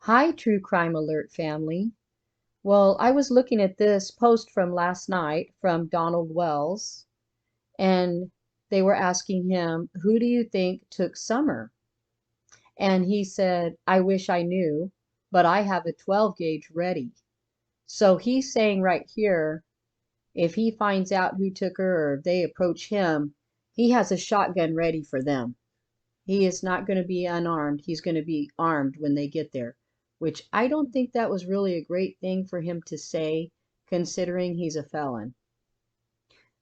Hi, True Crime Alert family. Well, I was looking at this post from last night from Donald Wells, and they were asking him, who do you think took Summer? And he said, I wish I knew, but I have a 12 gauge ready. So he's saying right here, if he finds out who took her or if they approach him, he has a shotgun ready for them. He is not going to be unarmed. He's going to be armed when they get there, which I don't think that was really a great thing for him to say, considering he's a felon.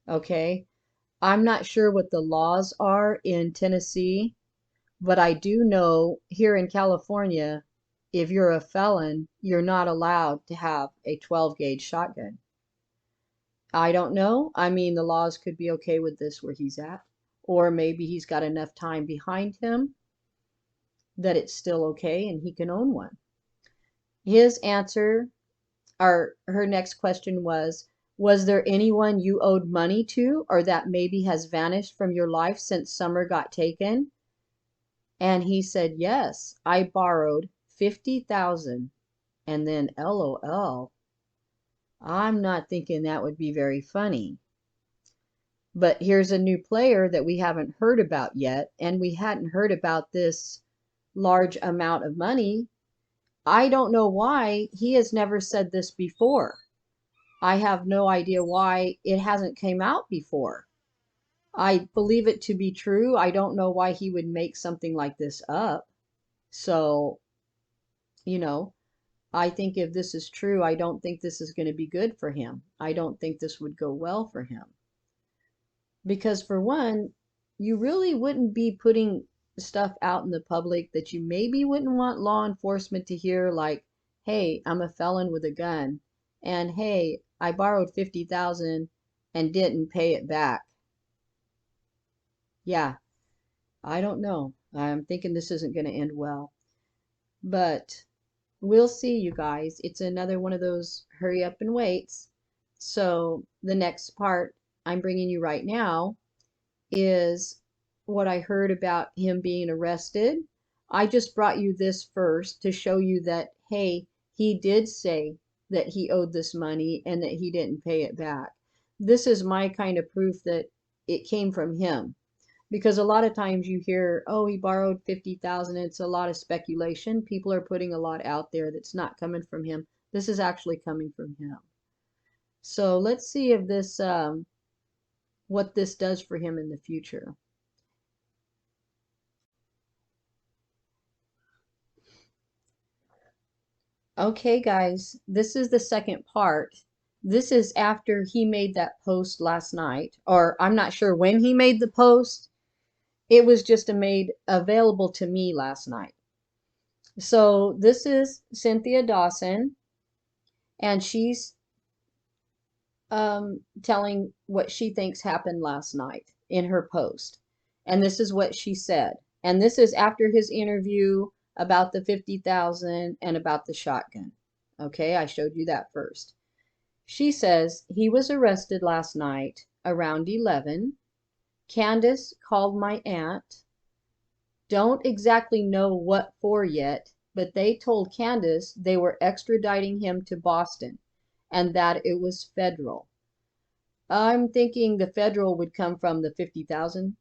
Okay. I'm not sure what the laws are in Tennessee, but I do know here in California, if you're a felon, you're not allowed to have a 12 gauge shotgun. I don't know. I mean, the laws could be okay with this where he's at, or maybe he's got enough time behind him that it's still okay and he can own one. His answer, or her next question was there anyone you owed money to or that maybe has vanished from your life since Summer got taken? And he said, yes, I borrowed 50,000 and then LOL. I'm not thinking that would be very funny. But here's a new player that we haven't heard about yet, and we hadn't heard about this large amount of money. I don't know why he has never said this before. I have no idea why it hasn't came out before. I believe it to be true. I don't know why he would make something like this up. So, you know, I think if this is true, I don't think this is going to be good for him. I don't think this would go well for him. Because for one, you really wouldn't be putting stuff out in the public that you maybe wouldn't want law enforcement to hear, like, hey, I'm a felon with a gun, and hey, I borrowed 50,000 and didn't pay it back. Yeah, I don't know. I'm thinking this isn't going to end well. But we'll see, you guys. It's another one of those hurry up and waits. So the next part I'm bringing you right now is what I heard about him being arrested. I just brought you this first to show you that, hey, he did say that he owed this money and that he didn't pay it back. This is my kind of proof that it came from him. Because a lot of times you hear, oh, he borrowed 50,000. It's a lot of speculation. People are putting a lot out there that's not coming from him. This is actually coming from him. So let's see if this, what this does for him in the future. Okay, guys, this is the second part. This is after he made that post last night, or I'm not sure when he made the post. It was just made available to me last night. So this is Cynthia Dawson, and she's telling what she thinks happened last night in her post. And this is what she said. And this is after his interview about the 50,000 and about the shotgun. Okay, I showed you that first. She says he was arrested last night around 11. Candace called my aunt. Don't exactly know what for yet, but they told Candace they were extraditing him to Boston and that it was federal. I'm thinking the federal would come from the 50,000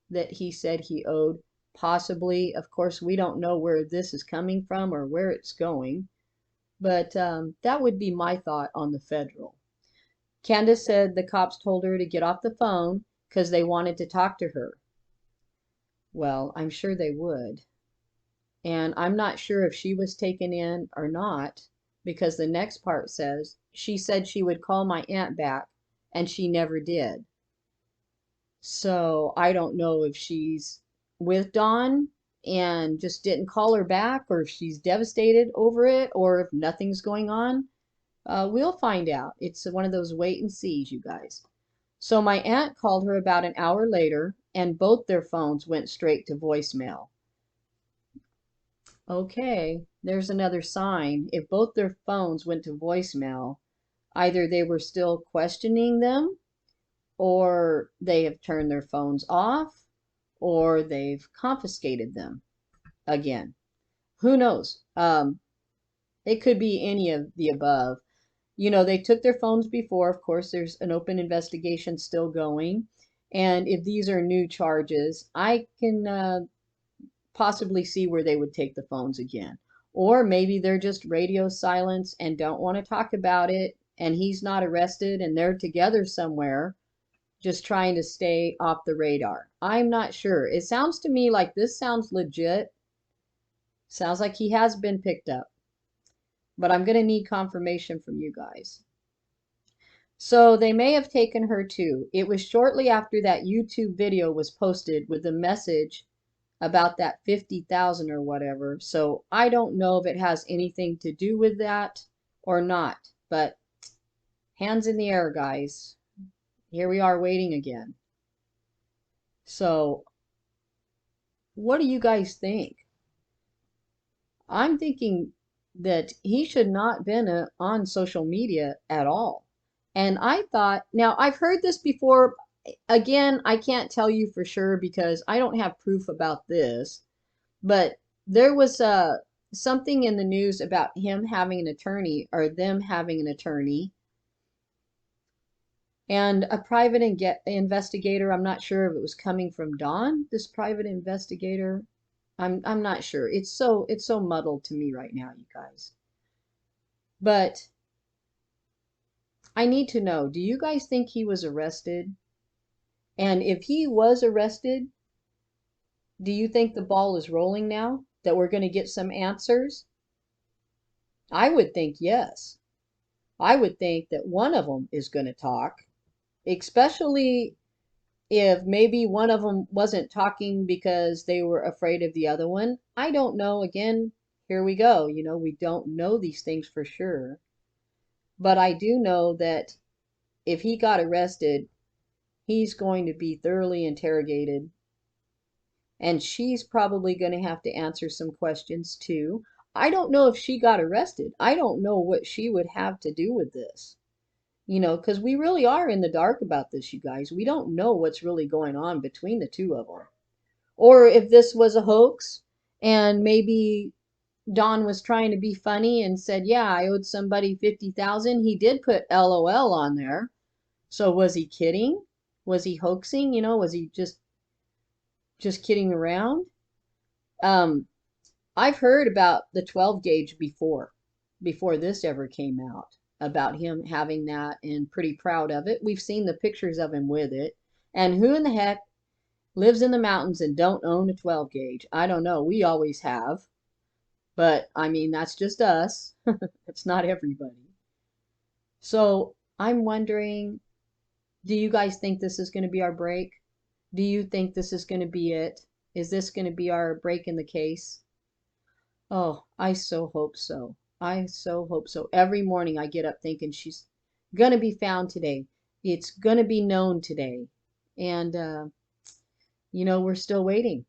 that he said he owed. Possibly, of course, we don't know where this is coming from or where it's going, but that would be my thought on the federal. Candace said the cops told her to get off the phone because they wanted to talk to her. Well, I'm sure they would. And I'm not sure if she was taken in or not, because the next part says she said she would call my aunt back, and she never did. So I don't know if she's with Dawn and just didn't call her back, or if she's devastated over it, or if nothing's going on. We'll find out. It's one of those wait and sees, you guys. So my aunt called her about an hour later, and both their phones went straight to voicemail. Okay, there's another sign. If both their phones went to voicemail, either they were still questioning them, or they have turned their phones off, or they've confiscated them again. Who knows? It could be any of the above. You know, they took their phones before. Of course, there's an open investigation still going. And if these are new charges, I can possibly see where they would take the phones again. Or maybe they're just radio silence and don't want to talk about it, and he's not arrested and they're together somewhere, just trying to stay off the radar. I'm not sure. It sounds to me like this sounds legit. Sounds like he has been picked up, but I'm going to need confirmation from you guys. So they may have taken her too. It was shortly after that YouTube video was posted with a message about that 50,000 or whatever. So I don't know if it has anything to do with that or not, but hands in the air, guys. Here we are waiting again. So what do you guys think? I'm thinking that he should not been on social media at all. And I thought, now I've heard this before. Again, I can't tell you for sure because I don't have proof about this, but there was something in the news about him having an attorney or them having an attorney and a private investigator. I'm not sure if it was coming from Don, this private investigator. I'm not sure. It's so muddled to me right now, you guys. But I need to know, do you guys think he was arrested? And if he was arrested, do you think the ball is rolling now? That we're going to get some answers? I would think yes. I would think that one of them is going to talk, especially if maybe one of them wasn't talking because they were afraid of the other one. I don't know. Again, here we go. You know, we don't know these things for sure. But I do know that if he got arrested, he's going to be thoroughly interrogated. And she's probably going to have to answer some questions too. I don't know if she got arrested. I don't know what she would have to do with this. You know, because we really are in the dark about this, you guys. We don't know what's really going on between the two of them. Or if this was a hoax and maybe Don was trying to be funny and said, yeah, I owed somebody 50,000. He did put LOL on there. So was he kidding? Was he hoaxing? You know, was he just kidding around? I've heard about the 12 gauge before this ever came out, about him having that and pretty proud of it. We've seen the pictures of him with it. And who in the heck lives in the mountains and don't own a 12 gauge? I don't know. We always have. But I mean, that's just us. It's not everybody. So I'm wondering, do you guys think this is going to be our break? Do you think this is going to be it? Is this going to be our break in the case? Oh, I so hope so. I so hope so. Every morning I get up thinking she's going to be found today. It's going to be known today. And, you know, we're still waiting.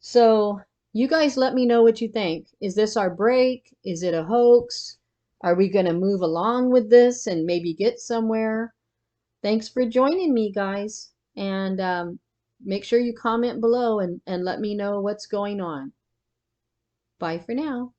So you guys let me know what you think. Is this our break? Is it a hoax? Are we going to move along with this and maybe get somewhere? Thanks for joining me, guys. And make sure you comment below and let me know what's going on. Bye for now.